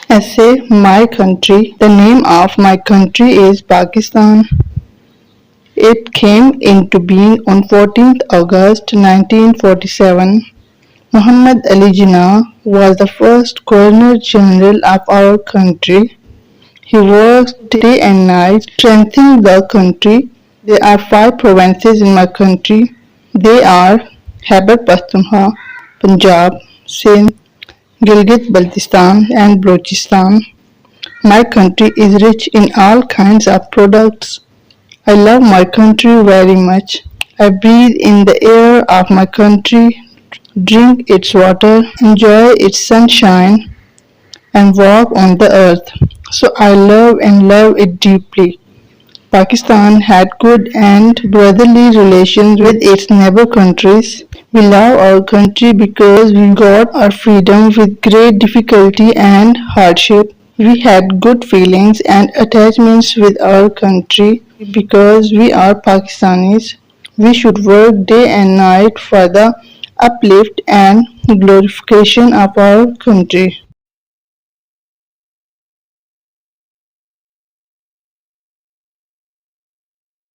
Essay My Country. The name of my country is Pakistan. It came into being on 14th August 1947. Muhammad Ali Jinnah was the first Governor General of our country. He worked day and night strengthening the country. There are 5 provinces in my country. They are Khyber Pakhtunkhwa, Punjab, Sindh, Gilgit-Baltistan and Balochistan. My country is rich in all kinds of products. I love my country very much. I breathe in the air of my country, drink its water, enjoy its sunshine, and walk on the earth. So I love it deeply. Pakistan had good and brotherly relations with its neighbor countries. We love our country because we got our freedom with great difficulty and hardship. We had good feelings and attachments with our country because we are Pakistanis. We should work day and night for the uplift and glorification of our country.